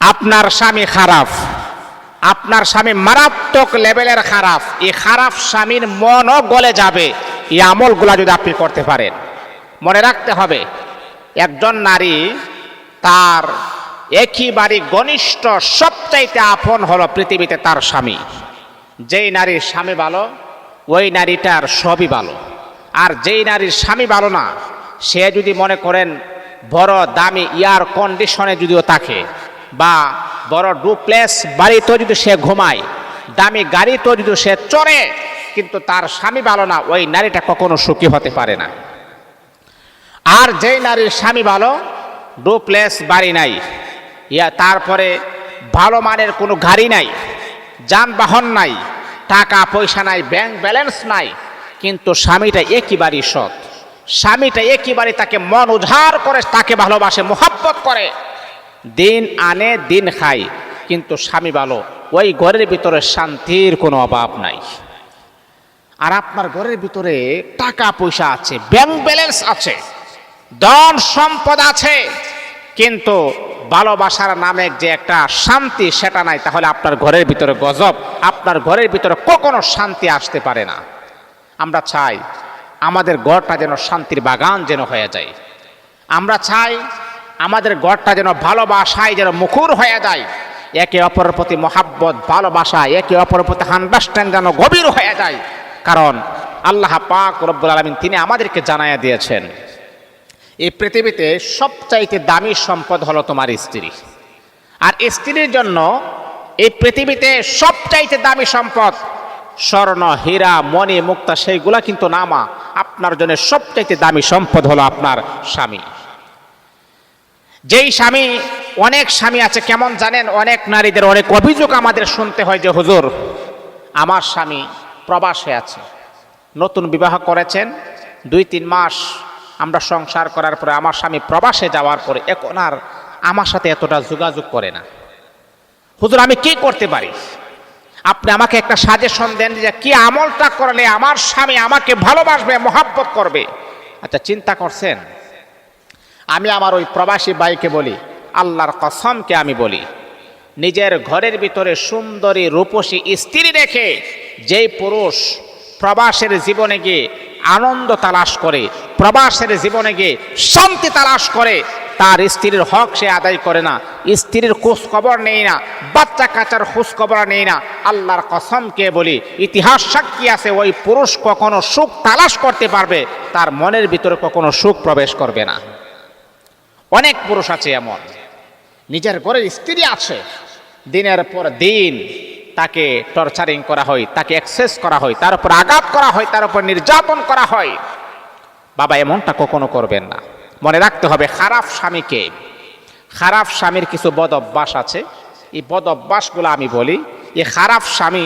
আপনার স্বামী খারাপ, আপনার স্বামী মারাত্মক লেভেলের খারাপ, এই খারাপ স্বামীর মনও গলে যাবে এই আমলগুলা যদি আপনি করতে পারেন। মনে রাখতে হবে, একজন নারী তার একেবারে ঘনিষ্ঠ সবচাইতে আপন হলো পৃথিবীতে তার স্বামী। যেই নারীর স্বামী ভালো ওই নারীটার সবই ভালো। আর যেই নারীর স্বামী ভালো না, সে যদি মনে করেন বড় দামি এয়ার কন্ডিশনে যদিও থাকে, বা বড় ডুপ্লেক্স বাড়িতেও যদি সে ঘুমায়, দামি গাড়িতেও যদি সে চড়ে, কিন্তু তার স্বামী ভালো না, ওই নারীটা কখনো সুখী হতে পারে না। আর যেই নারীর স্বামী ভালো, ডুপ্লেক্স বাড়ি নাই, তারপরে ভালো মানের কোনো গাড়ি নাই, যানবাহন নাই, টাকা পয়সা নাই, ব্যাংক ব্যালেন্স নাই, কিন্তু স্বামীটা একেবারেই সৎ, স্বামীটা একেবারে তাকে মন উজাড় করে তাকে ভালোবাসে, মোহাব্বত করে, দিন আনে দিন খায়, কিন্তু স্বামী ভালো, ওই ঘরের ভিতরে শান্তির কোনো অভাব নাই। আর আপনার ঘরের ভিতরে টাকা পয়সা আছে, ব্যাংক ব্যালেন্স আছে, ধন সম্পদ আছে, কিন্তু ভালোবাসার নামে যে একটা শান্তি সেটা নাই, তাহলে আপনার ঘরের ভিতরে গজব, আপনার ঘরের ভিতরে কখনো শান্তি আসতে পারে না। আমরা চাই আমাদের ঘরটা যেন শান্তির বাগান যেন হয়ে যায়। আমরা চাই আমাদের ঘরটা যেন ভালোবাসায় যেন মুখর হয়ে যায়, একে অপরের প্রতি মহাব্বত, ভালোবাসা, একে অপরের প্রতি আন্ডারস্ট্যান্ড যেন গভীর হয়ে যায়। কারণ আল্লাহ পাক রব্বুল আলামিন তিনি আমাদেরকে জানাইয়া দিয়েছেন, এই পৃথিবীতে সবচাইতে দামি সম্পদ হলো তোমার স্ত্রী। আর স্ত্রীর জন্য এই পৃথিবীতে সবচাইতে দামি সম্পদ স্বর্ণ, হীরা, মণি, মুক্তা, সেইগুলা কিন্তু নামা। আপনার জন্য সবচাইতে দামি সম্পদ হলো আপনার স্বামী। যেই স্বামী, অনেক স্বামী আছে কেমন জানেন, অনেক নারীদের অনেক অভিযোগ আমাদের শুনতে হয় যে হুজুর আমার স্বামী প্রবাসে আছে, নতুন বিবাহ করেছেন, 2-3 মাস আমরা সংসার করার পরে আমার স্বামী প্রবাসে যাওয়ার পরে এখন আর আমার সাথে এতটা যোগাযোগ করে না। হুজুর আমি কি করতে পারি? আপনি আমাকে একটা সাজেশন দেন যে কি আমলটা করলে আমার স্বামী আমাকে ভালোবাসবে, মহাব্বত করবে। আচ্ছা, চিন্তা করছেন? আমি আমার ওই প্রবাসী ভাইকে বলি, আল্লাহর কসমকে আমি বলি, নিজের ঘরের ভিতরে সুন্দরী রূপসী স্ত্রী রেখে যেই পুরুষ প্রবাসের জীবনে গিয়ে আনন্দ তালাশ করে, প্রবাসের জীবনে গিয়ে শান্তি তালাশ করে, তার স্ত্রীর হক সে আদায় করে না, স্ত্রীর খোঁজ খবর নেই না, বাচ্চা কাচ্চার খোঁজ খবর নেই না, আল্লাহর কসমকে বলি, ইতিহাস সাক্ষী আছে, ওই পুরুষ কখনো সুখ তালাশ করতে পারবে, তার মনের ভিতরে কখনো সুখ প্রবেশ করবে না। অনেক পুরুষ আছে এমন, নিজের ঘরের স্ত্রী আছে, দিনের পর দিন তাকে টর্চারিং করা হয়, তাকে এক্সেস করা হয়, তার উপর আঘাত করা হয়, তার উপর নির্যাতন করা হয়। বাবা, এমনটা কখনো করবেন না। মনে রাখতে হবে, খারাপ স্বামীকে, খারাপ স্বামীর কিছু বদ অভ্যাস আছে, এই বদ অভ্যাসগুলো আমি বলি, এই খারাপ স্বামী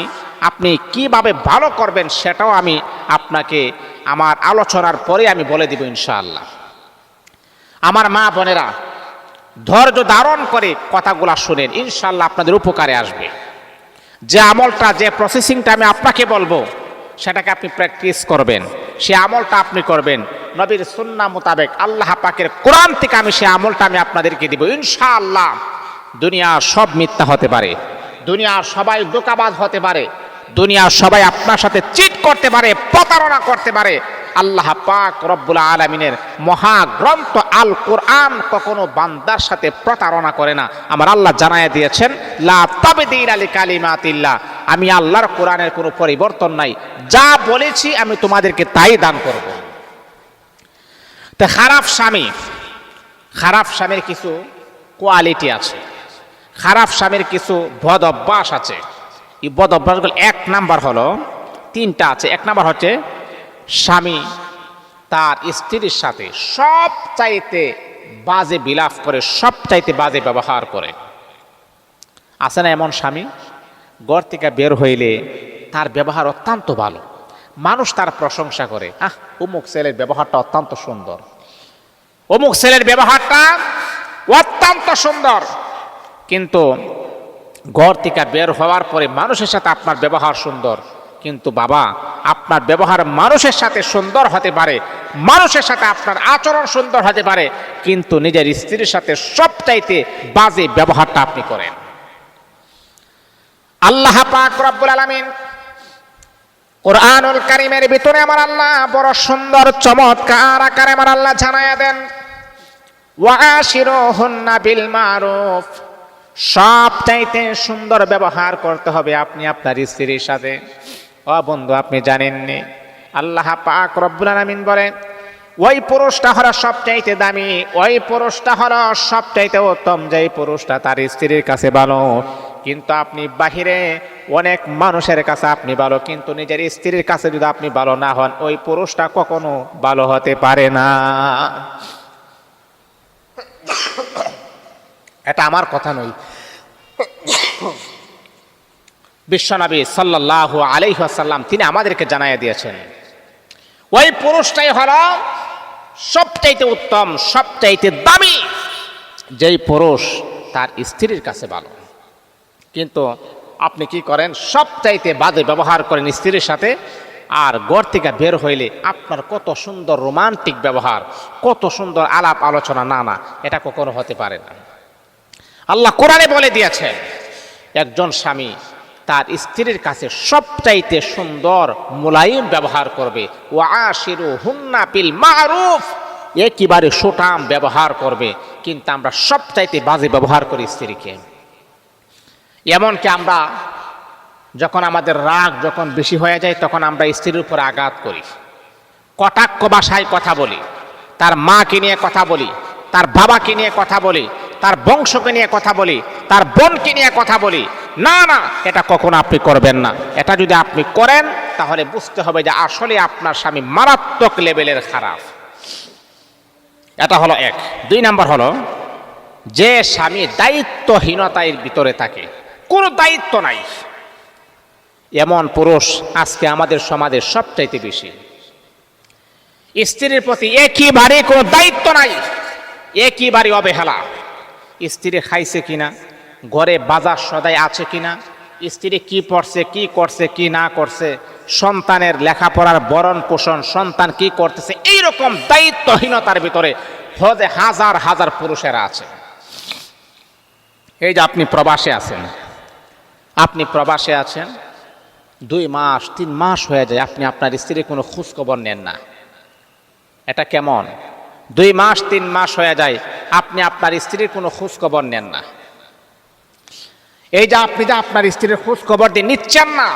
আপনি কিভাবে ভালো করবেন সেটাও আমি আপনাকে আমার আলোচনার পরে আমি বলে দিব ইনশাআল্লাহ। আমার মা বোনেরা, ধৈর্য ধারণ করে কথাগুলা শুনেন, ইনশাআল্লাহ আপনাদের উপকারে আসবে। যে আমলটা, যে প্রসেসিংটা আমি আপনাকে বলবো, সেটাকে আপনি প্র্যাকটিস করবেন, সে আমলটা আপনি করবেন নবীর সুন্নাহ মোতাবেক, আল্লাহ পাকের কোরআন থেকে আমি সে আমলটা আমি আপনাদেরকে দিব ইনশাআল্লাহ। দুনিয়ার সব মিথ্যা হতে পারে, দুনিয়ার সবাই ধোঁকাবাজ হতে পারে, দুনিয়ার সবাই আপনার সাথে চিট করতে পারে, প্রতারণা করতে পারে, আল্লাহ পাক রব্বুল আলামিনের মহাগ্রন্থ আল কোরআন কখনো বান্দার সাথে প্রতারণা করে না। আমার আল্লাহ জানায়া দিয়েছেন, লা তাবদীলা লিকালিমাতিল্লাহ, আমি আল্লাহর কোরআনের কোনো পরিবর্তন নাই, যা বলেছি আমি তোমাদেরকে তাই দান করব। তো খারাপ স্বামী, খারাপ স্বামীর কিছু কোয়ালিটি আছে, খারাপ স্বামীর কিছু বদ অভ্যাস আছে। এই বদ অভ্যাসগুলো 1 নাম্বার হলো, 3টা আছে। 1 নাম্বার হচ্ছে স্বামী তার স্ত্রীর সাথে সব চাইতে বাজে বিলাপ করে, সব চাইতে বাজে ব্যবহার করে। আছে না এমন স্বামী, ঘর থেকে বের হইলে তার ব্যবহার অত্যন্ত ভালো, মানুষ তার প্রশংসা করে, অমুক ছেলের ব্যবহারটা অত্যন্ত সুন্দর, অমুক ছেলের ব্যবহারটা অত্যন্ত সুন্দর, কিন্তু ঘর থেকে বের হওয়ার পরে মানুষের সাথে আপনার ব্যবহার সুন্দর, কিন্তু বাবা আপনার ব্যবহার মানুষের সাথে সুন্দর হতে পারে, মানুষের সাথে আপনার আচরণ সুন্দর হতে পারে, কিন্তু নিজের স্ত্রীর সাথে সবচাইতে বাজে ব্যবহারটা আপনি করেন। আল্লাহ পাক রব্বুল আলামিন কুরআনুল কারীমের ভিতরে আমার আল্লাহ বড় সুন্দর চমৎকার আকারে আমার আল্লাহ জানায়া দেন, ওয়াশিরুহুন্না বিল মারুফ, সবচাইতে সুন্দর ব্যবহার করতে হবে আপনি আপনার স্ত্রীর সাথে। ও বন্ধু, আপনি জানেননি আল্লাহ পাক রব্বুল আলামিন বলেন ওই পুরুষটা হলো সবচাইতে দামি, ওই পুরুষটা হলো সবচাইতে উত্তম, যেই পুরুষটা তার স্ত্রীর কাছে ভালো। কিন্তু আপনি বাহিরে অনেক মানুষের কাছে আপনি ভালো, কিন্তু নিজের স্ত্রীর কাছে যদি আপনি ভালো না হন, ওই পুরুষটা কখনো ভালো হতে পারে না। এটা আমার কথা নয়, বিশ্বনবী সাল্লাল্লাহু আলাইহি ওয়াসাল্লাম তিনি আমাদেরকে জানাইয়া দিয়েছেন, ওই পুরুষটাই হলো সবচাইতে উত্তম, সবচাইতে দামি, যেই পুরুষ তার স্ত্রীর কাছে ভালো। কিন্তু আপনি কি করেন? সবচাইতে বাজে ব্যবহার করেন স্ত্রীর সাথে, আর ঘর থেকে বের হইলে আপনার কত সুন্দর রোমান্টিক ব্যবহার, কত সুন্দর আলাপ আলোচনা, না না, এটা কখনো হতে পারে না। আল্লাহ কোরআনে বলে দিয়েছেন একজন স্বামী তার স্ত্রীর কাছে সবচাইতে সুন্দর মুলায়ম ব্যবহার করবে, ওয়াশিরুহুন্না বিল মারুফ, একেবারে সুঠাম ব্যবহার করবে। কিন্তু আমরা সবচাইতে বাজে ব্যবহার করি স্ত্রীকে। এমনকি আমরা যখন আমাদের রাগ যখন বেশি হয়ে যায়, তখন আমরা স্ত্রীর উপর আঘাত করি, কটাক্ষ ভাষায় কথা বলি, তার মাকে নিয়ে কথা বলি, তার বাবাকে নিয়ে কথা বলি, তার বংশকে নিয়ে কথা বলি, তার বোনকে নিয়ে কথা বলি। না না, এটা কখনো আপনি করবেন না। এটা যদি আপনি করেন তাহলে বুঝতে হবে যে আসলে আপনার স্বামী মারাত্মক লেভেলের খারাপ। এটা হলো এক। 2 নাম্বার হলো যে স্বামী দায়িত্বহীনতার ভিতরে থাকে, কোনো দায়িত্ব নাই, এমন পুরুষ আজকে আমাদের সমাজে সবচাইতে বেশি। স্ত্রীর প্রতি একেবারে কোনো দায়িত্ব নাই, একেবারে অবহেলা। স্ত্রী খাইছে কিনা, ঘরে বাজার সদাই আছে কিনা, স্ত্রী কি পড়ছে, কি করছে, কি না করছে, সন্তানের লেখাপড়ার ভরণ পোষণ, সন্তান কি করতেছে, এইরকম দায়িত্বহীনতার ভিতরে হাজার হাজার পুরুষেরা আছে। এই যে আপনি প্রবাসে আছেন, আপনি প্রবাসে আছেন, 2 মাস 3 মাস হয়ে যায় আপনি আপনার স্ত্রীর কোনো খোঁজ খবর নেন না। এটা কেমন? 2 মাস 3 মাস হয়ে যায় আপনি আপনার স্ত্রীর কোনো খোঁজ খবর নেন না। এই যে আপনি যে আপনার স্ত্রীর খোঁজ খবর দিয়ে নিচ্ছেন না,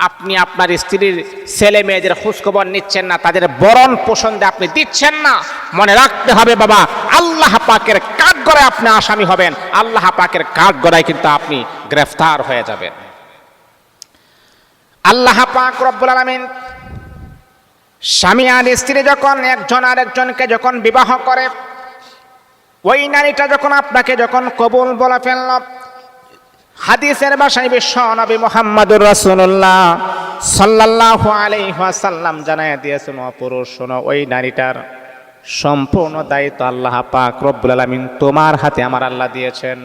আপনি আপনার স্ত্রীর ছেলে মেয়েদের খোঁজ খবর নিচ্ছেন না, তাদের ভরণ পোষণ দিয়ে আপনি দিচ্ছেন না, মনে রাখতে হবে বাবা, আল্লাহ পাকের কাঠগড়ায় আপনি আসামি হবেন, আল্লাহ পাকের কাঠগড়ায় কিন্তু আপনি গ্রেফতার হয়ে যাবেন। আল্লাহ পাক রব্বুল আলামিন স্বামী আর স্ত্রী যখন একজন আরেকজনকে যখন বিবাহ করে, ওই নারীটা যখন আপনাকে যখন কবুল বলে ফেলল, হাদিসের ভাষায় বিশ্ব নবী মুহাম্মদুর রাসূলুল্লাহ সাল্লাল্লাহু আলাইহি ওয়াসাল্লাম জানায় দিয়েছেন, ও পুরুষ শোনো, ওই নারীটার সম্পূর্ণ দায়িত্ব আল্লাহ পাক রব্বুল আলামিন তোমার হাতে আমার আল্লাহ দিয়েছেন।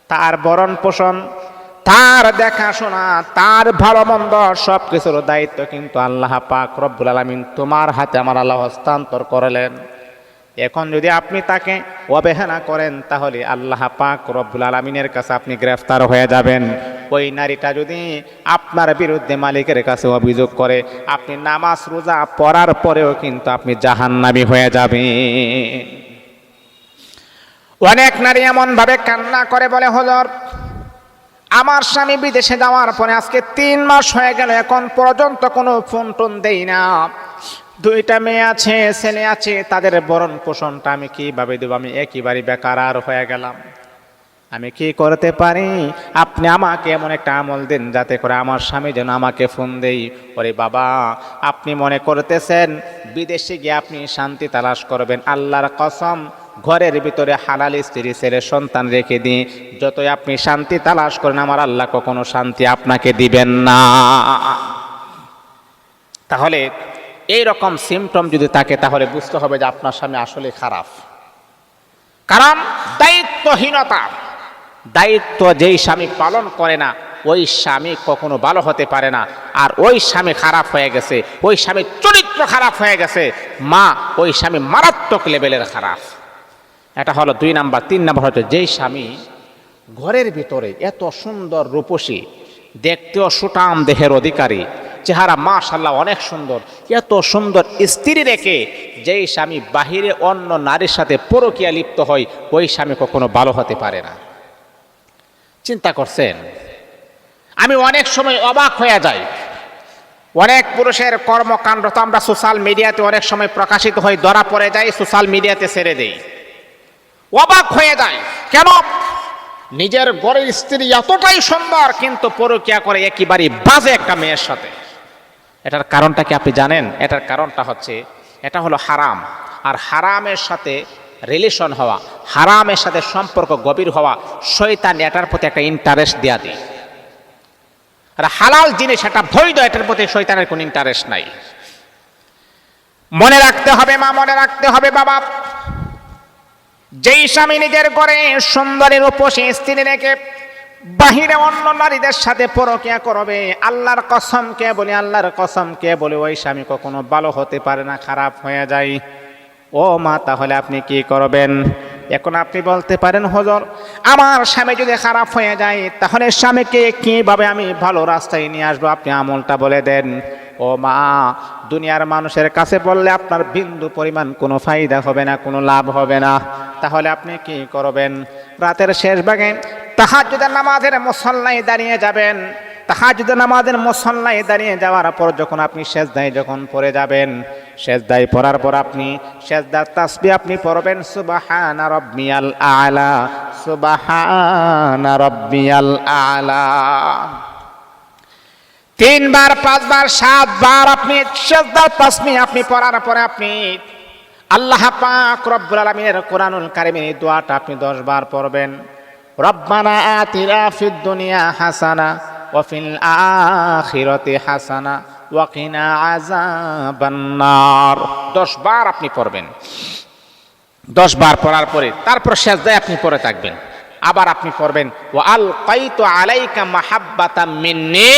তার ভরণ পোষণ, তার দেখাশোনা, তার ভালো মন্দ সব কিছুর দায়িত্ব কিন্তু আল্লাহ পাক রব্বুল আলামিন তোমার হাতে আমার আল্লাহ হস্তান্তর করলেন। এখন যদি আপনি তাকে অবহেলা করেন তাহলে আল্লাহ পাক রব্বুল আলামিনের কাছে আপনি গ্রেফতার হয়ে যাবেন। ওই নারীটা যদি আপনার বিরুদ্ধে মালিকের কাছে অভিযোগ করে, আপনি নামাজ রোজা পড়ার পরেও কিন্তু আপনি জাহান্নামী হয়ে যাবেন। অনেক নারী এমন ভাবে কান্না করে বলে, হুজুর আমার স্বামী বিদেশে যাওয়ার পরে আজকে 3 মাস হয়ে গেল, এখন পর্যন্ত কোনো ফোন টোন দেই না, 2টা মেয়ে আছে, ছেলে আছে, তাদের ভরণ পোষণটা আমি কিভাবে দেব? আমি একেবারে বেকার হয়ে গেলাম, আমি কি করতে পারি? আপনি আমাকে এমন একটা আমল দিন যাতে করে আমার স্বামী যেন আমাকে ফোন দেই। ওরে বাবা, আপনি মনে করতেছেন বিদেশে গিয়ে আপনি শান্তি তালাশ করবেন? আল্লাহর কসম, ঘরের ভিতরে হালাল স্ত্রী ছেলে সন্তান রেখে দিই, যতই আপনি শান্তি তালাশ করেন আমার আল্লাহ কখনো শান্তি আপনাকে দিবেন না। তাহলে এই রকম সিমটম যদি থাকে তাহলে বুঝতে হবে যে আপনার স্বামী আসলে খারাপ। কারণ দায়িত্বহীনতা, দায়িত্ব যেই স্বামী পালন করে না ওই স্বামী কখনো ভালো হতে পারে না। আর ওই স্বামী খারাপ হয়ে গেছে, ওই স্বামীর চরিত্র খারাপ হয়ে গেছে, মা ওই স্বামী মারাত্মক লেভেলের খারাপ। এটা হলো 2 নাম্বার। 3 নাম্বার হচ্ছে যেই স্বামী ঘরের ভিতরে এত সুন্দর রূপসী, দেখতেও সুঠাম দেহের অধিকারী, চেহারা মাশাআল্লাহ অনেক সুন্দর, এত সুন্দর স্ত্রী রেখে যেই স্বামী বাহিরে অন্য নারীর সাথে পরকীয়া লিপ্ত হয় ওই স্বামী কখনো ভালো হতে পারে না। চিন্তা করছেন? আমি অনেক সময় অবাক হয়ে যাই, অনেক পুরুষের কর্মকাণ্ড তো আমরা সোশ্যাল মিডিয়াতে অনেক সময় প্রকাশিত হয়ে ধরা পড়ে যাই, সোশ্যাল মিডিয়াতে ছেড়ে দেই, অবাক হয়ে যায়। কেন? নিজের ঘরের স্ত্রী এতটাই সুন্দর কিন্তু পরকীয়া করে একেবারে বাজে একটা মেয়ের সাথে। এটার কারণটা কি আপনি জানেন? এটার কারণটা হচ্ছে এটা হলো হারাম। আর হারামের সাথে রিলেশন হওয়া, হারামের সাথে সম্পর্ক গভীর হওয়া, শয়তান এটার প্রতি একটা ইন্টারেস্ট দেয়া দেয়। আর হালাল জিনিস এটা বৈধ, এটার প্রতি শয়তানের কোনো ইন্টারেস্ট নাই। মনে রাখতে হবে মা, মনে রাখতে হবে বাবা, যেই স্বামী নিজের ঘরে সুন্দরী রূপসী স্ত্রী রেখে বাহিরে অন্য নারীদের সাথে পরকীয়া করবে, আল্লাহর কসম কে বলি, আল্লাহর কসম কে বলি, ওই স্বামী কখনো ভালো হতে পারে না, খারাপ হয়ে যায়। ও মা, তাহলে আপনি কি করবেন? এখন আপনি বলতে পারেন হুজুর আমার স্বামী যদি খারাপ হয়ে যায় তাহলে স্বামীকে কিভাবে আমি ভালো রাস্তায় নিয়ে আসবো? আপনি আমলটা বলে দেন। ও মা, দুনিয়ার মানুষের কাছে বললে আপনার বিন্দু পরিমাণ কোনো ফায়দা হবে না, কোনো লাভ হবে না। তাহলে আপনি কি করবেন? রাতের শেষ ভাগে তাহাজ্জুদের নামাজের মুসল্লায় দাঁড়িয়ে যাবেন। তাহাজ্জুদের নামাজের মুসল্লায় দাঁড়িয়ে যাওয়ার পর যখন আপনি সেজদায় যখন পড়ে যাবেন, সেজদায় পড়ার পর আপনি সেজদার তাসবিহ আপনি পড়বেন সুবহানা রাব্বিয়াল আ'লা, সুবহানা রাব্বিয়াল আ'লা। 3 বার 5 বার 7 বার আপনি সেজদার তাসবিহ আপনি পড়ার পরে আপনি আল্লাহ পাক রব্বুল আলামিনের কোরআনুল কারীমের এই দোয়াটা আপনি 10 বার পড়বেন। রব্বানা আতিনা ফিদ দুনিয়া হাসানা ওয়া ফিল আখিরাতি হাসানা ওয়া কিনা আযাবান নার। 10 বার আপনি পড়বেন। 10 বার পড়ার পরে তারপর সেজদায় আপনি পড়ে থাকবেন। আবার আপনি পড়বেন ওয়া আলকাইতু আলাইকা মাহাব্বাতাম মিন্নি,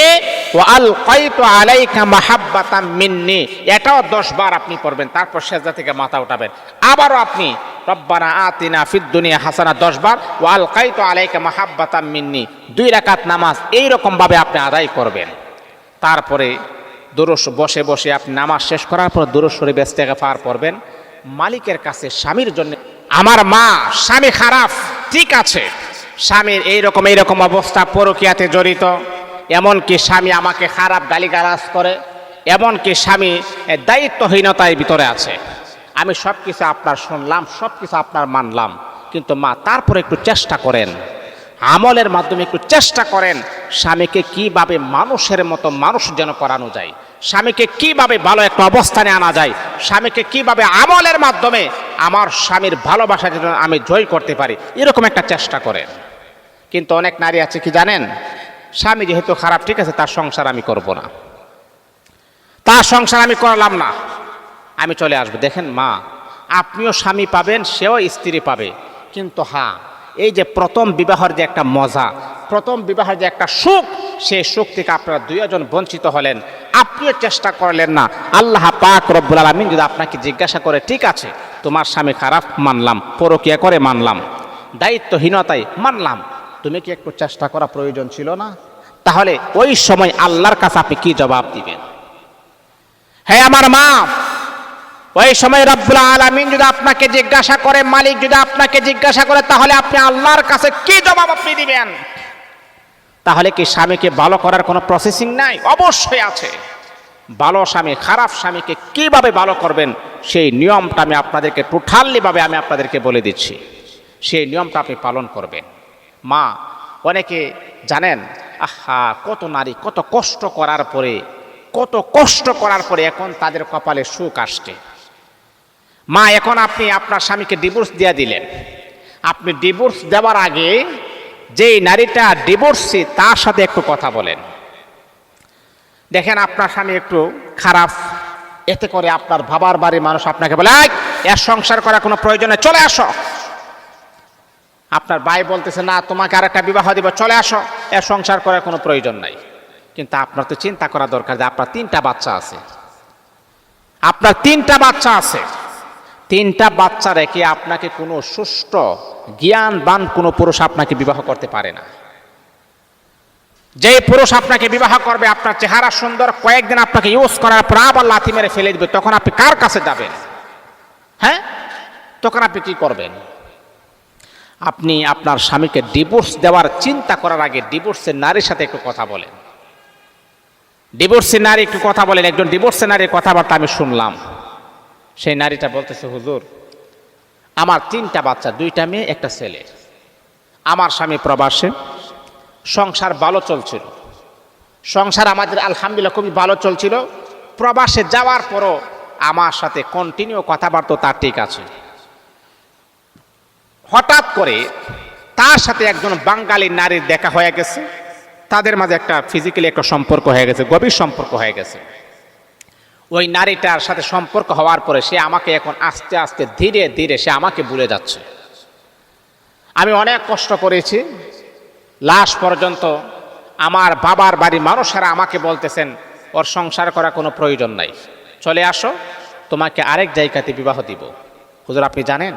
ওয়া আলকাইতু আলাইকা মাহাব্বাতাম মিন্নি, এটাও 10 বার আপনি পড়বেন। তারপর সেজদা থেকে মাথা উঠাবেন। আবারও আপনি রব্বানা আতিনা ফিদ দুনিয়া হাসানা 10 বার, ওয়া আলকাইতু আলাইকা মাহাব্বাতাম মিন্নি, 2 রাকাত নামাজ এইরকম ভাবে আপনি আদায় করবেন। তারপরে দুরূদ বসে বসে আপনি নামাজ শেষ করার পর দুরূদ শরীফ ইস্তেগফার পড়বেন মালিকের কাছে স্বামীর জন্য। আমার মা, স্বামী খারাপ, ঠিক আছে, স্বামীর এইরকম অবস্থা, পরকীয়াতে জড়িত, এমনকি স্বামী আমাকে খারাপ গালিগালাজ করে, এমনকি স্বামী দায়িত্বহীনতার ভিতরে আছে। আমি সব কিছু আপনার শুনলাম, সব কিছু আপনার মানলাম, কিন্তু মা তারপরে একটু চেষ্টা করেন, আমলের মাধ্যমে একটু চেষ্টা করেন স্বামীকে কিভাবে মানুষের মতো মানুষ যেন করানো যায়, স্বামীকে কিভাবে ভালো একটা অবস্থানে আনা যায়, স্বামীকে কিভাবে আমলের মাধ্যমে আমার স্বামীর ভালোবাসা যেন আমি জয় করতে পারি, এরকম একটা চেষ্টা করেন। কিন্তু অনেক নারী আছে কি জানেন, স্বামী যেহেতু খারাপ, ঠিক আছে, তার সংসার আমি করব না, তার সংসার আমি করলাম না, আমি চলে আসবো। দেখেন মা, আপনিও স্বামী পাবেন, সেও স্ত্রী পাবে, কিন্তু হ্যাঁ, এই যে প্রথম বিবাহের যে একটা মজা, প্রথম বিবাহের যে একটা সুখ, সেই সুখ থেকে আপনারা 2 জন বঞ্চিত হলেন, আপনিও চেষ্টা করলেন না। আল্লাহ পাক রব্বুল আলামিন যদি আপনাকে জিজ্ঞাসা করে, ঠিক আছে তোমার স্বামী খারাপ মানলাম, পরকীয়া করে মানলাম, দায়িত্বহীনতায় মানলাম, তুমি কি একটু চেষ্টা করা প্রয়োজন ছিল না? তাহলে ওই সময় আল্লাহর কাছে আপনি কি জবাব দিবেন? হ্যাঁ আমার মা, ওই সময় রব্বুল আলামিন যদি আপনাকে জিজ্ঞাসা করে, মালিক যদি আপনাকে জিজ্ঞাসা করে, তাহলে আপনি আল্লাহর কাছে কি জবাব আপনি দিবেন? তাহলে কি স্বামীকে ভালো করার কোনো প্রসেসিং নাই? অবশ্যই আছে। ভালো স্বামী খারাপ স্বামীকে কিভাবে ভালো করবেন সেই নিয়মটা আমি আপনাদেরকে টোটালি ভাবে আমি আপনাদেরকে বলে দিচ্ছি, সেই নিয়মটা আপনি পালন করবেন। মা, অনেকে জানেন, আহা, কত নারী কত কষ্ট করার পরে এখন তাদের কপালে সুখ আসছে। মা, এখন আপনি আপনার স্বামীকে ডিভোর্স দিয়ে দিলেন, আপনি ডিভোর্স দেওয়ার আগে যেই নারীটা ডিভোর্সি তার সাথে একটু কথা বলেন। দেখেন আপনার স্বামী একটু খারাপ, এতে করে আপনার বাবার বাড়ির মানুষ আপনাকে বলে, এর সংসার করার কোনো প্রয়োজন নেই, চলে আসো। আপনার ভাই বলতেছে না তোমাকে আরেকটা বিবাহ দিব, চলে আসো, এর সংসার করার কোনো প্রয়োজন নাই। কিন্তু আপনার তো চিন্তা করা দরকার যে আপনার 3টা বাচ্চা আছে, আপনার 3টা বাচ্চা আছে। 3টা বাচ্চা রেখে আপনাকে কোনো সুষ্ঠু জ্ঞানবান কোনো পুরুষ আপনাকে বিবাহ করতে পারে না। যে পুরুষ আপনাকে বিবাহ করবে, আপনার চেহারা সুন্দর, কয়েকদিন আপনাকে ইউজ করার পর আবার লাথি মেরে ফেলে দিবে, তখন আপনি কার কাছে যাবেন? হ্যাঁ, তখন আপনি কি করবেন? আপনি আপনার স্বামীকে ডিভোর্স দেওয়ার চিন্তা করার আগে ডিভোর্সের নারীর সাথে একটু কথা বলেন। ডিভোর্সের নারী একটু কথা বলেন। একজন ডিভোর্সের নারীর কথাবার্তা আমি শুনলাম। সেই নারীটা বলতেছে, হুজুর আমার 3টা বাচ্চা, 2টা মেয়ে, একটা ছেলে। আমার স্বামী প্রবাসে, সংসার ভালো চলছিল, সংসার আমাদের আলহামদুলিল্লাহ খুবই ভালো চলছিল। প্রবাসে যাওয়ার পরও আমার সাথে কন্টিনিউ কথাবার্তা তার ঠিক আছে। হঠাৎ করে তার সাথে একজন বাঙালি নারীর দেখা হয়ে গেছে, তাদের মাঝে একটা ফিজিক্যালি একটা সম্পর্ক হয়ে গেছে, গভীর সম্পর্ক হয়ে গেছে। ওই নারীটার সাথে সম্পর্ক হওয়ার পরে সে আমাকে এখন আস্তে আস্তে ধীরে ধীরে সে আমাকে ভুলে যাচ্ছে। আমি অনেক কষ্ট করেছি, লাস্ট পর্যন্ত আমার বাবার বাড়ির মানুষেরা আমাকে বলতেছেন ওর সংসার করা কোনো প্রয়োজন নাই, চলে আসো, তোমাকে আরেক জায়গাতে বিবাহ দিব। হুজুর আপনি জানেন,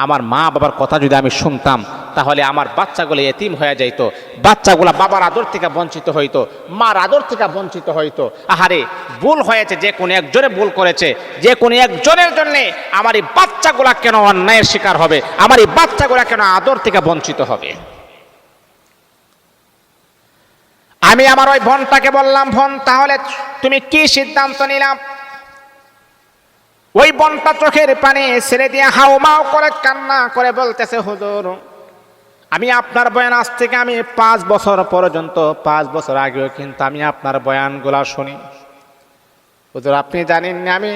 আমার মা বাবার কথা যদি আমি শুনতাম তাহলে আমার বাচ্চাগুলো এতিম হয়ে যাইত, বাচ্চাগুলো বাবার আদর থেকে বঞ্চিত হইতো, মার আদর থেকে বঞ্চিত হইতো। আহারে, ভুল হয়েছে, যে কোনো একজনে ভুল করেছে, যে কোনো একজনের জন্যে আমার এই বাচ্চাগুলা কেন অন্যায়ের শিকার হবে, আমার এই বাচ্চাগুলা কেন আদর থেকে বঞ্চিত হবে। আমি আমার ওই বোনটাকে বললাম, বোন তাহলে তুমি কি সিদ্ধান্ত নিলাম? ওই বোনটা চোখের পানি ছেড়ে দিয়ে হাউমাউ করে কান্না করে বলতেছে, হুজুর আমি আপনার বয়ান আজ থেকে আমি 5 বছর পর্যন্ত, 5 বছর আগেও কিন্তু আমি আপনার বয়ানগুলা শুনি। হুজুর আপনি জানেন না, আমি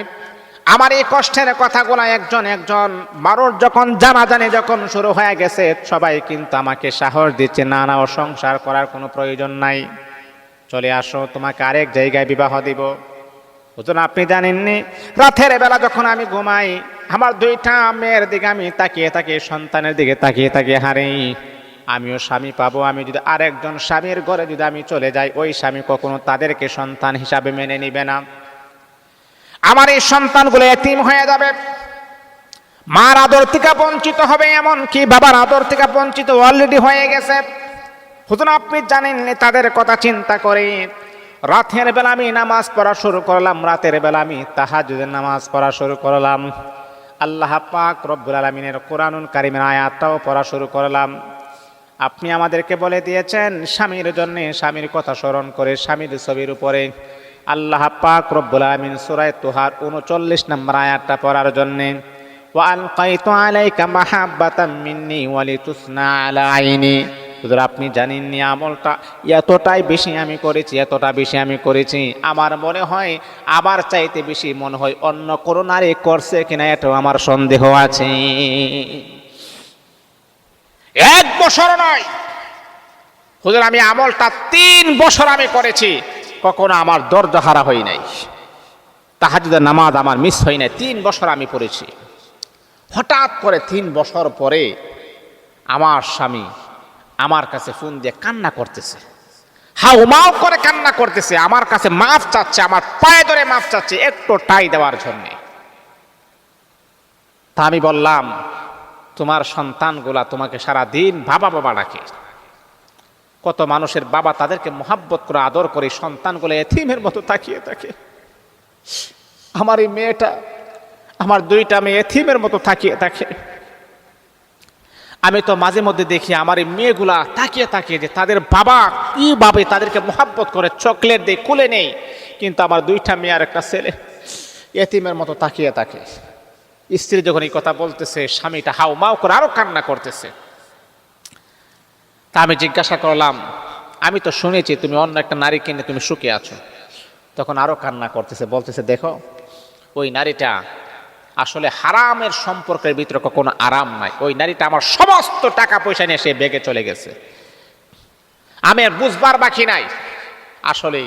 আমার এই কষ্টের কথাগুলা একজন মানুষ যখন জানাজানি যখন শুরু হয়ে গেছে, সবাই কিন্তু আমাকে সাহস দিচ্ছে, না না, ও সংসার করার কোনো প্রয়োজন নাই, চলে আসো, তোমাকে আরেক জায়গায় বিবাহ দিব। হুজুর আপনি জানেননি, রাতের বেলা যখন আমি ঘুমাই, আমার 2টা মেয়ের দিকে আমি তাকিয়ে তাকিয়ে, সন্তানের দিকে তাকিয়ে তাকিয়ে হারি, আমিও স্বামী পাবো। আমি যদি আরেকজন স্বামীর ঘরে যদি আমি চলে যাই, ওই স্বামী কখনো তাদেরকে সন্তান হিসাবে মেনে নিবে না। আমার এই সন্তানগুলো এতিম হয়ে যাবে, মার আদর থেকে বঞ্চিত হবে, এমন কি বাবার আদর থেকে বঞ্চিত অলরেডি হয়ে গেছে। হুজুর আপনি জানেননি, তাদের কথা চিন্তা করে রাতের বেলা আমি নামাজ পড়া শুরু করলাম, রাতের বেলা আমি তাহাজ্জুদের নামাজ পড়া শুরু করলাম, আল্লাহ পাক রব্বুল আলামিনের কোরআনুল কারীমের আয়াতটাও পড়া শুরু করলাম। আপনি আমাদেরকে বলে দিয়েছেন স্বামীর জন্য স্বামীর কথা স্মরণ করে স্বামীর ছবির উপরে আল্লাহ পাক রব্বুল আলামিন সূরা তুহার 39 নম্বর আয়াতটা পড়ার জন্য, ওয়া আলকাইতু আলাইকা মাহাব্বাতাম মিন্নি ওয়া লিতুসনা আলা আইনি। হুজুর আপনি জানেননি, আমলটা এতটাই বেশি আমি করেছি, এতটা বেশি আমি করেছি, আমার মনে হয় আমার চাইতে বেশি মনে হয় অন্য কোনো নারী করছে কিনা, এটাও আমার সন্দেহ আছে। 1 বছর নয় হুজুর, আমি আমলটা 3 বছর আমি করেছি, কখনো আমার ধৈর্য হারা হই নাই, তাহাজ্জুদের নামাজ আমার মিস হয় নাই, 3 বছর আমি পড়েছি। হঠাৎ করে 3 বছর পরে আমার স্বামী আমার কাছে ফোন দিয়ে কান্না করতেছে, হাউমাউ করে কান্না করতেছে, আমার কাছে মাফ চাচ্ছে, আমার পায়ে ধরে মাফ চাচ্ছে একটু টাই দেওয়ার জন্য। তা আমি বললাম, তোমার সন্তানগুলা তোমাকে সারা দিন বাবা বাবা ডাকে, কত মানুষের বাবা তাদেরকে মোহাব্বত করে আদর করে, সন্তানগুলো এতিমের মতো তাকিয়ে থাকে, আমার এই মেয়েটা, আমার 2টা মেয়ে এতিমের মতো তাকিয়ে থাকে। আমি তো মাঝে মধ্যে দেখি আমার এই মেয়েগুলা তাকিয়ে তাকিয়ে যে তাদের বাবা কিভাবে তাদেরকে মোহাব্বত করে, চকলেট দেয়, কুলে নেই, কিন্তু আমার 2টা মেয়ে আর একটা ছেলে এতিমের মতো তাকিয়ে থাকে। স্ত্রী যখন এই কথা বলতেছে, স্বামীটা হাউমাউ করে আরো কান্না করতেছে। তা আমি জিজ্ঞাসা করলাম, আমি তো শুনেছি তুমি অন্য একটা নারী কিনে তুমি সুখে আছো। তখন আরো কান্না করতেছে, বলতেছে দেখো ওই নারীটা আসলে হারামের সম্পর্কের ভিতরে কোনো আরাম নাই, ওই নারীটা আমার সমস্ত টাকা পয়সা নিয়ে সে বেগে চলে গেছে, আমি আর বুঝবার বাকি নাই। আসলে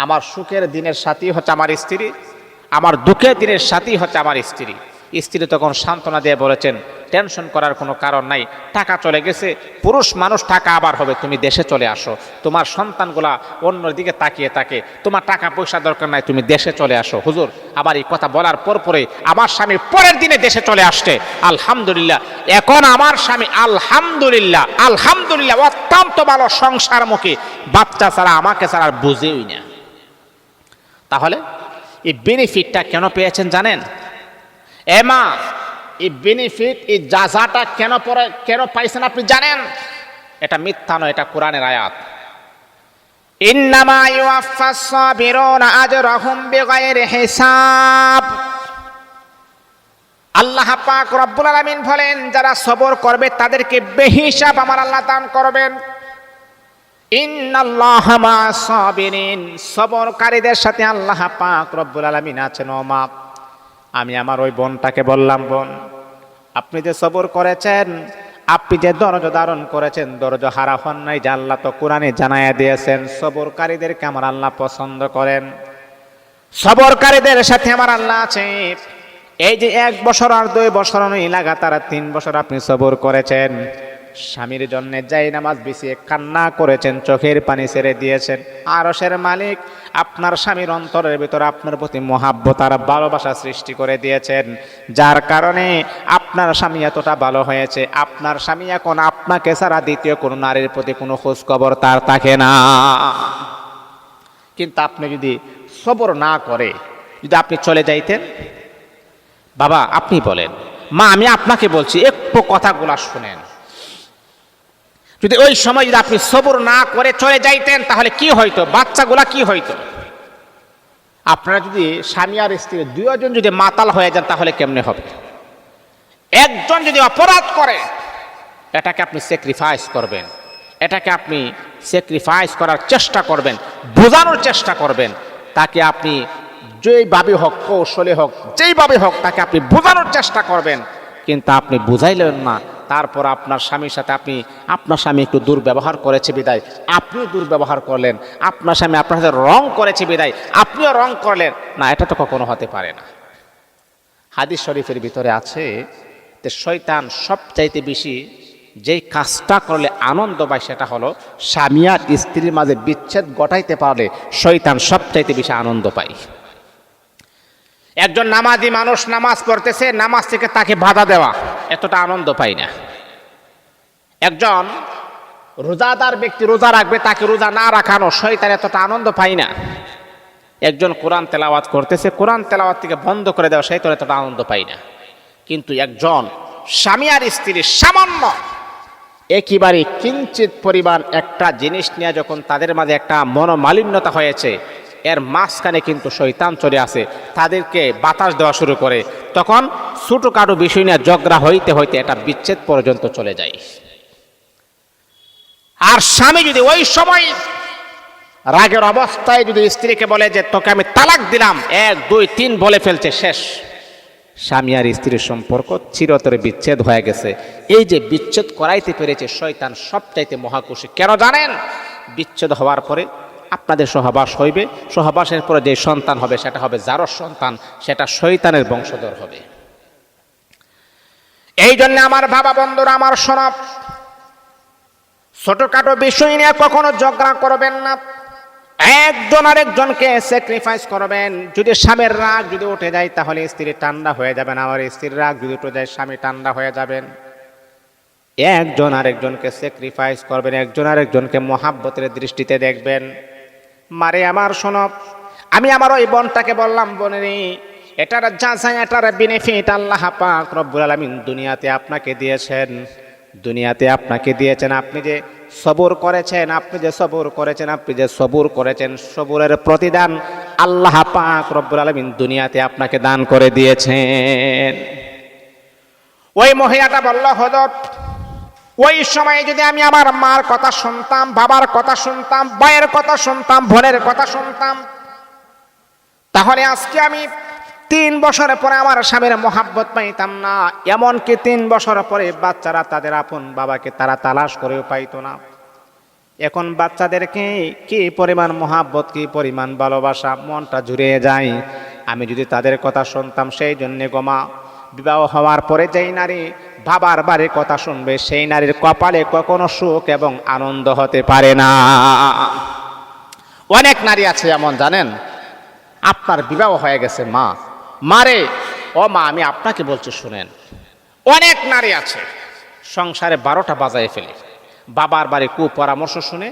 আমার সুখের দিনের সাথী হচ্ছে আমার স্ত্রী, আমার দুঃখের দিনের সাথী হচ্ছে আমার স্ত্রী। স্ত্রী তখন সান্ত্বনা দিয়ে বলেছেন, টেনশন করার কোনো কারণ নাই, টাকা চলে গেছে, পুরুষ মানুষ টাকা আবার হবে, তুমি দেশে চলে আসো, তোমার সন্তানগুলা অন্যদিকে তাকিয়ে থাকে, তোমার টাকা পয়সা দরকার নাই, তুমি দেশে চলে আসো। হুজুর আবার এই কথা বলার পরে আমার স্বামী পরের দিনে দেশে চলে আসছে, আলহামদুলিল্লাহ। এখন আমার স্বামী আলহামদুলিল্লাহ আলহামদুলিল্লাহ অত্যন্ত ভালো সংসারমুখী, বাচ্চা ছাড়া আমাকে ছাড়া আর বুঝেই না। তাহলে এই বেনিফিটটা কেন পেয়েছেন জানেন? মা, এই বেনিফিট, এই জাযাটা কেন পাইছেন আপনি জানেন? এটা মিথ্যা নয়, এটা কোরআনের আয়াত। ইন্নামা ইউয়াফফাস সাবিরুনা আজরাহুম বিগাইরি হিসাব। আল্লাহ পাক রব্বুল আলামিন বলেন, যারা সবর করবে তাদেরকে বেহিসাব আমার আল্লাহ দান করবেন। ইন্নাল্লাহা মা'আস সাবিরিন, সবরকারীদের সাথে আল্লাহ পাক রব্বুল আলামিন আছেন। ও মা, আমি আমার ওই বোনটাকে বললাম, বোন আপনি যে সবর করেছেন, আপনি যে ধৈর্য ধারণ করেছেন, ধৈর্য হারা হন নাই, যে আল্লাহ তো কোরআনে জানায়া দিয়েছেন সবরকারীদেরকে আমার আল্লাহ পছন্দ করেন, সবরকারীদের সাথে আমার আল্লাহ আছে। এই যে 1 বছর আর 2 বছর নয়, লাগাতার 3 বছর আপনি সবর করেছেন, স্বামীর জন্য যাই নামাজ বিছিয়ে কান্না করেছেন, চোখের পানি ছেড়ে দিয়েছেন, আরশের মালিক আপনার স্বামীর অন্তরের ভিতরে আপনার প্রতি মহাব্বত আর ভালোবাসা সৃষ্টি করে দিয়েছেন, যার কারণে আপনার স্বামী এতটা ভালো হয়েছে। আপনার স্বামী এখন আপনাকে ছাড়া দ্বিতীয় কোনো নারীর প্রতি কোনো খোঁজ খবর তার থাকে না। কিন্তু আপনি যদি সবর না করে যদি আপনি চলে যাইতেন, বাবা আপনি বলেন, মা আমি আপনাকে বলছি একটু কথাগুলা শুনেন, যদি ওই সময় যদি আপনি সবর না করে চলে যাইতেন তাহলে কি হইতো? বাচ্চাগুলা কি হইতো? আপনারা যদি স্বামী আর স্ত্রী দুইজন যদি মাতাল হয়ে যান তাহলে কেমনে হবে? একজন যদি অপরাধ করে, এটাকে আপনি স্যাক্রিফাইস করবেন, এটাকে আপনি স্যাক্রিফাইস করার চেষ্টা করবেন, বোঝানোর চেষ্টা করবেন, তাকে আপনি যেইভাবে হোক, কৌশলে হোক, যেইভাবে হোক তাকে আপনি বোঝানোর চেষ্টা করবেন। কিন্তু আপনি বুঝাইলেন না, তারপর আপনার স্বামীর সাথে আপনার স্বামী একটু দুর্ব্যবহার করেছে বিদায় আপনিও দুর্ব্যবহার করলেন, আপনার স্বামী আপনার সাথে রং করেছে বিদায় আপনিও রং করলেন না, এটা তো কখনো হতে পারে না। হাদিস শরীফের ভিতরে আছে যে শয়তান সবচাইতে বেশি যেই কাজটা করলে আনন্দ পায় সেটা হলো স্বামী আর স্ত্রীর মাঝে বিচ্ছেদ ঘটাইতে পারলে শয়তান সবচাইতে বেশি আনন্দ পায়। একজন নামাজি মানুষ নামাজ পড়তেছে, নামাজ থেকে তাকে বাধা দেওয়া এতটা আনন্দ পাই না। একজন রোজাদার ব্যক্তি রোজা রাখবে, তাকে রোজা না রাখানো শয়তান এতটা আনন্দ পাই না। একজন কোরআন তেলাওয়াত করতেছে, কোরআন তেলাওয়াত থেকে বন্ধ করে দেওয়া শয়তান এতটা আনন্দ পাই না। কিন্তু একজন স্বামী আর স্ত্রী সামান্য একেবারে কিঞ্চিত পরিমাণ একটা জিনিস নিয়ে যখন তাদের মাঝে একটা মনোমালিন্যতা হয়েছে, এর মাঝখানে কিন্তু শয়তান চলে আসে, তাদেরকে বাতাস দেওয়া শুরু করে, তখন ছোটখাটো বিষয় নিয়ে ঝগড়া হইতে হইতে এটা বিচ্ছেদ পর্যন্ত চলে যায়। আর স্বামী যদি ওই সময় রাগের অবস্থায় যদি স্ত্রীকে বলে যে তোকে আমি তালাক দিলাম, 1 2 3 বলে ফেলছে, শেষ, স্বামী আর স্ত্রীর সম্পর্ক চিরতরে বিচ্ছেদ হয়ে গেছে। এই যে বিচ্ছেদ করাইতে পেরেছে শয়তান সবচাইতে মহাখুশি। কেন জানেন? বিচ্ছেদ হওয়ার পরে আপনাদের সহবাস হইবে, সহবাসের পরে যে সন্তান হবে সেটা হবে জারজ সন্তান, সেটা শয়তানের বংশধর হবে। এই জন্য আমার বাবা বন্ধুরা, আমার শোনব, ছোটখাটো বিষয় নিয়ে কখনো ঝগড়া করবেন না, একজন আরেকজনকে স্যাক্রিফাইস করবেন। যদি স্বামীর রাগ যদি উঠে যায় তাহলে স্ত্রী ঠান্ডা হয়ে যাবেন, আমার স্ত্রীর রাগ যদি উঠে যায় স্বামী ঠান্ডা হয়ে যাবেন। একজন আরেকজনকে স্যাক্রিফাইস করবেন, একজন আরেকজনকে মহাব্বতের দৃষ্টিতে দেখবেন। মারে আমার শোনব, আমি আমার ওই বোনটাকে বললাম, বোনেরি এটার যাচাই, এটার বেনিফিট আল্লাহ পাক রব্বুল আলামিন দুনিয়াতে আপনাকে দিয়েছেন, দুনিয়াতে আপনাকে দিয়েছেন। আপনি যে সবর করেছেন, আপনি যে সবর করেছেন, আপনি যে সবর করেছেন, সবরের প্রতিদান আল্লাহ পাক রব্বুল আলামিন দুনিয়াতে আপনাকে দান করে দিয়েছেন। ওই মহিলাটা বলল, হযরত ওই সময় যদি আমি আমার মার কথা শুনতাম, বাবার কথা শুনতাম, ভাইয়ের কথা শুনতাম, বোনের কথা শুনতাম, তাহলে আজকে আমি 3 বছর পরে আমার স্বামীর মহাব্বত পাইতাম না। এমনকি 3 বছর পরে বাচ্চারা তাদের আপন বাবাকে তারা তালাশ করেও পাইতো না। এখন বাচ্চাদেরকে কি পরিমাণ মহাব্বত, কি পরিমাণ ভালোবাসা, মনটা জুড়িয়ে যায়। আমি যদি তাদের কথা শুনতাম, সেই জন্যে গোমা বিবাহ হওয়ার পরে যেই নারী বাবার বাড়ির কথা শুনবে সেই নারীর কপালে কখনো সুখ এবং আনন্দ হতে পারে না। অনেক নারী আছে এমন, জানেন, আপনার বিবাহ হয়ে গেছে, মারে ও মা, আমি আপনাকে বলছি শুনেন, অনেক নারী আছে সংসারে 12টা বাজায় ফেলে, বাবার বাড়ি কুপরামর্শ শুনে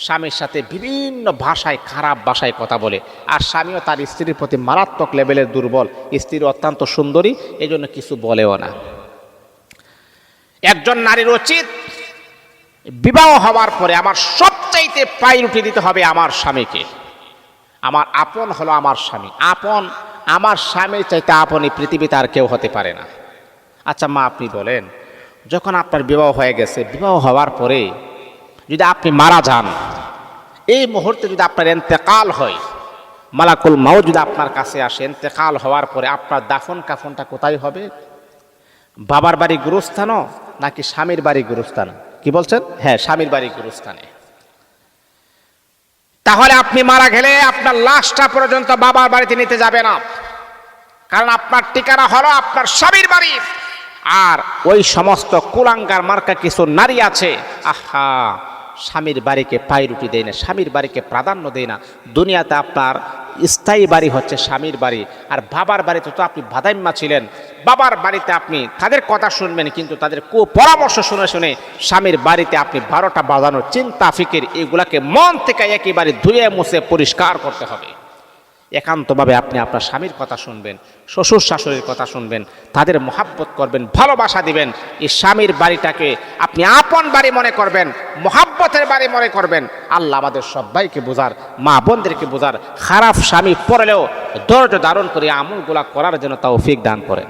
স্বামীর সাথে বিভিন্ন ভাষায়, খারাপ ভাষায় কথা বলে, আর স্বামীও তার স্ত্রীর প্রতি মারাত্মক লেভেলের দুর্বল, স্ত্রী অত্যন্ত সুন্দরী, এই জন্য কিছু বলেও না। একজন নারীর উচিত বিবাহ হওয়ার পরে আমার সবচাইতে প্রায়োরিটি দিতে হবে আমার স্বামীকে। আমার আপন হলো আমার স্বামী, আপন আমার স্বামীর চাইতে আপনই পৃথিবীতে আর কেউ হতে পারে না। আচ্ছা মা, আপনি বলেন, যখন আপনার বিবাহ হয়ে গেছে, বিবাহ হওয়ার পরে যদি আপনি মারা যান, এই মুহূর্তে যদি আপনার ইন্তেকাল হয়, মালাকুল মাউত যদি আপনার কাছে আসে, ইন্তেকাল হওয়ার পরে আপনার দাফন কাফনটা কোথায় হবে? বাবার বাড়ি গুরুস্থানও নাকি স্বামীর বাড়ি গুরুস্থান? কি বলছেন? হ্যাঁ, স্বামীর বাড়ি গুরুস্থানে। তাহলে আপনি মারা গেলে আপনার লাশটা পর্যন্ত বাবার বাড়িতে নিতে যাবে না, কারণ আপনার ঠিকানা হলো আপনার স্বামীর বাড়ি। আর ওই সমস্ত কুলাঙ্গার মার্কা কিছু নারী আছে, আহা, স্বামীর বাড়িকে প্রায়োরিটি দেয় না, স্বামীর বাড়িকে প্রাধান্য দেয় না। দুনিয়াতে আপনার স্থায়ী বাড়ি হচ্ছে স্বামীর বাড়ি, আর বাবার বাড়িতে তো আপনি বাদাইম্মা ছিলেন, বাবার বাড়িতে আপনি তাদের কথা শুনবেন, কিন্তু তাদের কুপরামর্শ শুনে শুনে স্বামীর বাড়িতে আপনি 12টা বাজানোর চিন্তা ফিকির, এগুলাকে মন থেকে একেবারে ধুয়ে মুছে পরিষ্কার করতে হবে। একান্তভাবে আপনি আপনার স্বামীর কথা শুনবেন, শ্বশুর শাশুড়ির কথা শুনবেন, তাদের মহাব্বত করবেন, ভালোবাসা দিবেন। এই স্বামীর বাড়িটাকে আপনি আপন বাড়ি মনে করবেন, মহাব্বতের বাড়ি মনে করবেন। আল্লাহ আমাদের সবাইকে বোঝার, মা বোনদেরকে বোঝার, খারাপ স্বামী পড়লেও ধৈর্য ধারণ করে আমলগুলা করার জন্য তৌফিক দান করেন।